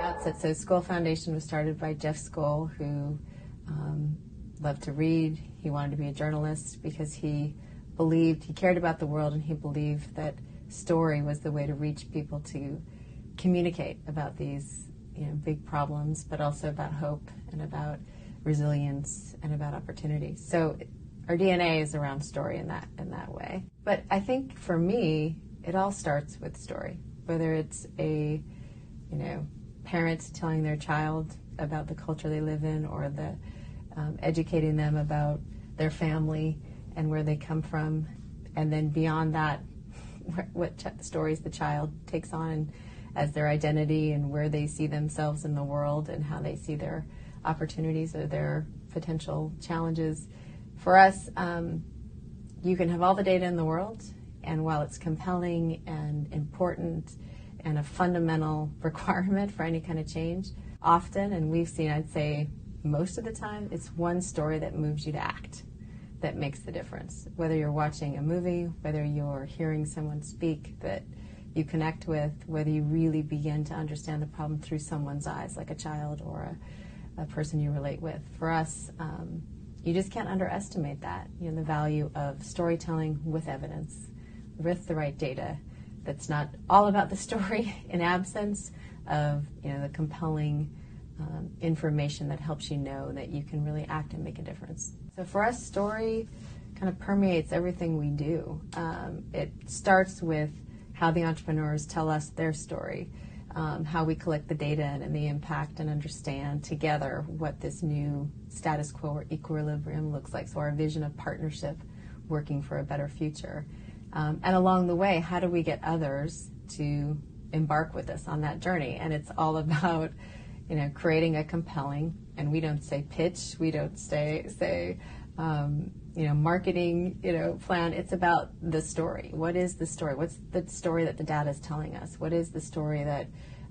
outset. So Skoll Foundation was started by Jeff Skoll, who loved to read. He wanted to be a journalist because he cared about the world, and he believed that story was the way to reach people, to communicate about these big problems, but also about hope and about resilience and about opportunity. So our DNA is around story in that way. But I think for me, it all starts with story, whether it's a parents telling their child about the culture they live in, or educating them about their family and where they come from, and then beyond that, what stories the child takes on as their identity and where they see themselves in the world and how they see their opportunities or their potential challenges. For us, you can have all the data in the world, and while it's compelling and important and a fundamental requirement for any kind of change, often, and we've seen, I'd say most of the time, it's one story that moves you to act that makes the difference. Whether you're watching a movie, whether you're hearing someone speak that you connect with, whether you really begin to understand the problem through someone's eyes, like a child or a person you relate with. For us, you just can't underestimate that, the value of storytelling with evidence, with the right data. That's not all about the story in absence of the compelling information that helps you know that you can really act and make a difference. So for us, story kind of permeates everything we do. It starts with how the entrepreneurs tell us their story, how we collect the data and the impact and understand together what this new status quo or equilibrium looks like. So our vision of partnership working for a better future. And along the way, how do we get others to embark with us on that journey? And it's all about creating a compelling, and we don't say pitch, we don't say marketing, plan. It's about the story. What is the story? What's the story that the data is telling us? What is the story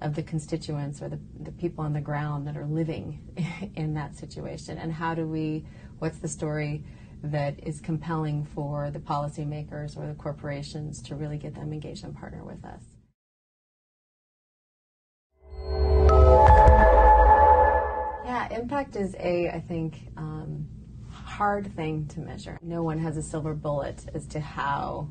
of the constituents or the people on the ground that are living in that situation? And what's the story that is compelling for the policymakers or the corporations to really get them engaged and partner with us? Yeah, impact is I think, hard thing to measure. No one has a silver bullet as to how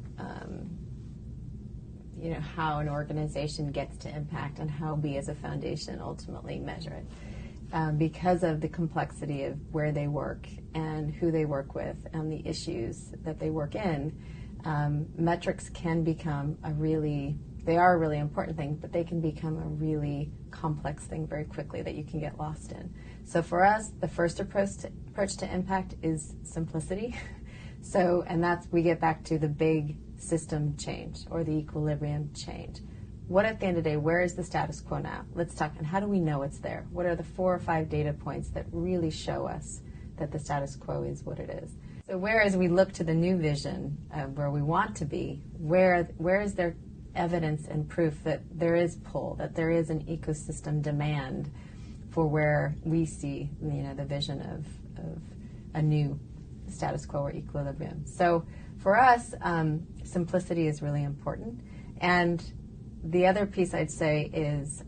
an organization gets to impact and how we as a foundation ultimately measure it. Because of the complexity of where they work and who they work with and the issues that they work in, metrics can become they are a really important thing, but they can become a really complex thing very quickly that you can get lost in. So for us, the first approach to impact is simplicity. We get back to the big system change or the equilibrium change. What at the end of the day, where is the status quo now? Let's talk, and how do we know it's there? What are the 4 or 5 data points that really show us that the status quo is what it is? So whereas we look to the new vision of where we want to be, where is there evidence and proof that there is pull, that there is an ecosystem demand for where we see the vision of a new status quo or equilibrium. So for us, simplicity is really important. And the other piece I'd say is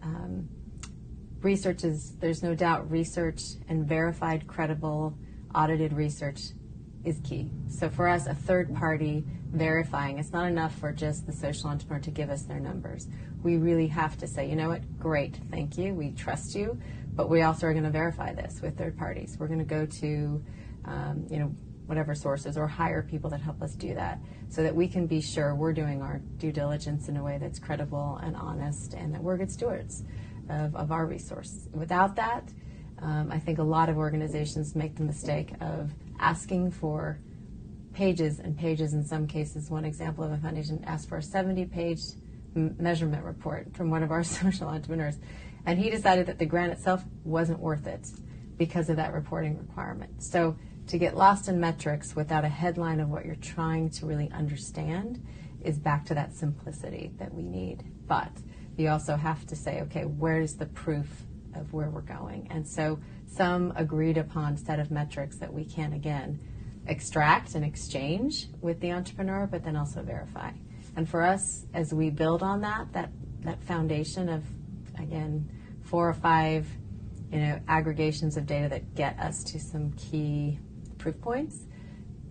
there's no doubt research and verified, credible, audited research is key. So for us, a third party verifying, it's not enough for just the social entrepreneur to give us their numbers. We really have to say, you know what, great, thank you, we trust you, but we also are going to verify this with third parties. We're going to go to, whatever sources or hire people that help us do that so that we can be sure we're doing our due diligence in a way that's credible and honest and that we're good stewards of our resource. Without that, I think a lot of organizations make the mistake of asking for pages and pages. In some cases, one example of a foundation asked for a 70-page measurement report from one of our social entrepreneurs, and he decided that the grant itself wasn't worth it because of that reporting requirement. So to get lost in metrics without a headline of what you're trying to really understand is back to that simplicity that we need. But you also have to say, okay, where's the proof of where we're going? And so some agreed upon set of metrics that we can, again, extract and exchange with the entrepreneur, but then also verify. And for us, as we build on that foundation of, again, 4 or 5, aggregations of data that get us to some key proof points,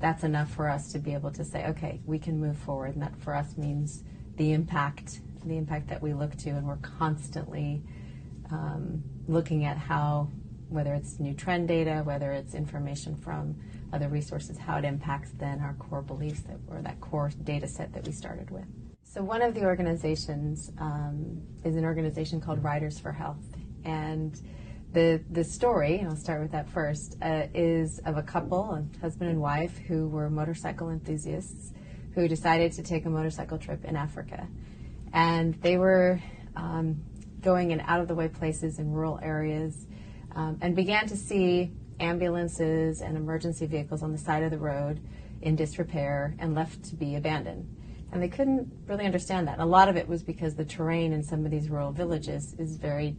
that's enough for us to be able to say, okay, we can move forward. And that for us means the impact that we look to, and we're constantly looking at how, whether it's new trend data, whether it's information from other resources, how it impacts then our core beliefs or that core data set that we started with. So one of the organizations is an organization called Riders for Health. And the story, and I'll start with that first, is of a couple, a husband and wife, who were motorcycle enthusiasts who decided to take a motorcycle trip in Africa. And they were going in out-of-the-way places in rural areas and began to see ambulances and emergency vehicles on the side of the road in disrepair and left to be abandoned. And they couldn't really understand that. And a lot of it was because the terrain in some of these rural villages is very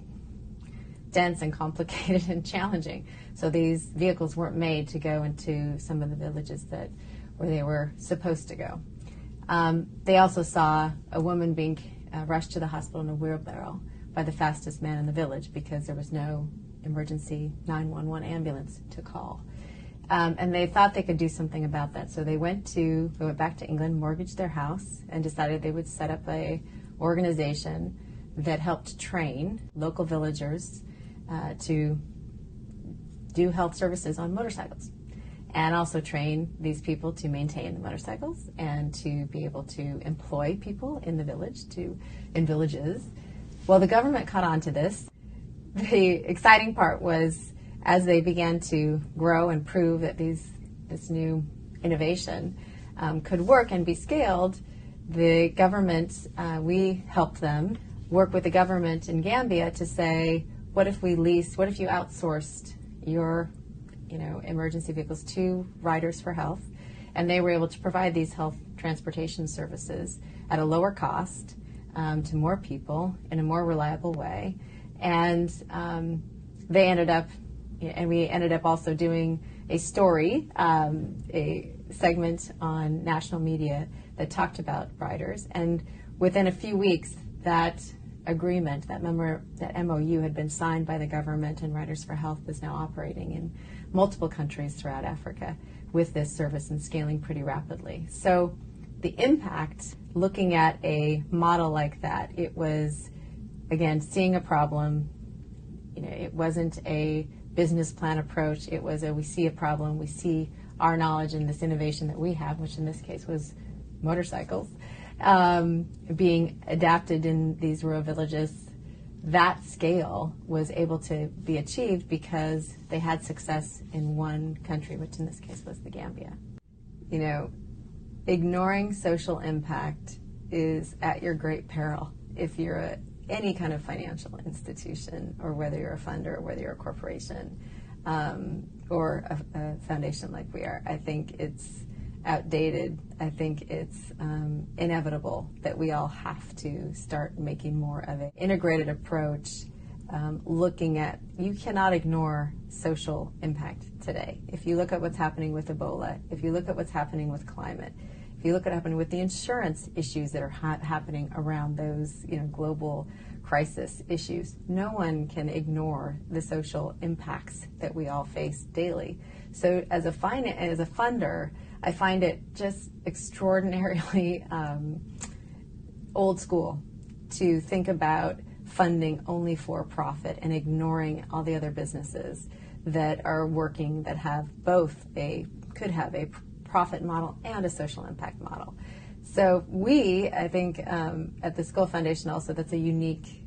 dense and complicated and challenging. So these vehicles weren't made to go into some of the villages where they were supposed to go. They also saw a woman being rushed to the hospital in a wheelbarrow by the fastest man in the village because there was no emergency 911 ambulance to call. And they thought they could do something about that. So they went back to England, mortgaged their house, and decided they would set up a organization that helped train local villagers to do health services on motorcycles, and also train these people to maintain the motorcycles and to be able to employ people in the village, in villages. Well, the government caught on to this. The exciting part was, as they began to grow and prove that this new innovation could work and be scaled, the government, we helped them work with the government in Gambia to say, what if you outsourced your emergency vehicles to Riders for Health, and they were able to provide these health transportation services at a lower cost to more people in a more reliable way. And we ended up also doing a story, a segment on national media that talked about riders. And within a few weeks, that agreement, that MOU had been signed by the government, and Riders for Health is now operating in multiple countries throughout Africa with this service and scaling pretty rapidly. So the impact, looking at a model like that, it was, again, seeing a problem. It wasn't a business plan approach. It was we see a problem, we see our knowledge and this innovation that we have, which in this case was motorcycles, being adapted in these rural villages. That scale was able to be achieved because they had success in one country, which in this case was the Gambia. Ignoring social impact is at your great peril if you're any kind of financial institution, or whether you're a funder, or whether you're a corporation, or a foundation like we are. I think it's outdated. I think it's inevitable that we all have to start making more of an integrated approach, looking at, you cannot ignore social impact today. If you look at what's happening with Ebola, if you look at what's happening with climate, if you look at what's happening with the insurance issues that are happening around those global crisis issues, no one can ignore the social impacts that we all face daily. So as a funder, I find it just extraordinarily old school to think about funding only for profit and ignoring all the other businesses that are working, that could have a profit model and a social impact model. So I think at the Skoll Foundation also, that's a unique,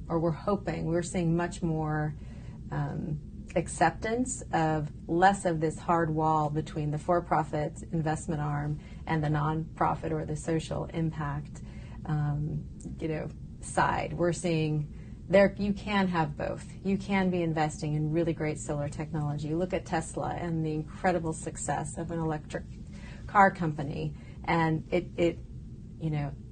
we're seeing much more acceptance of less of this hard wall between the for-profit investment arm and the non-profit or the social impact, side. We're seeing you can have both. You can be investing in really great solar technology. You look at Tesla and the incredible success of an electric car company, and it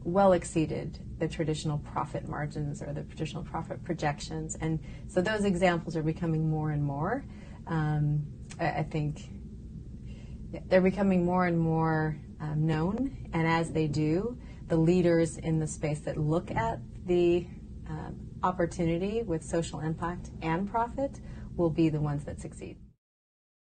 well exceeded the traditional profit margins or the traditional profit projections. And so those examples are becoming more and more. I think they're becoming more and more known, and as they do, the leaders in the space that look at the opportunity with social impact and profit will be the ones that succeed.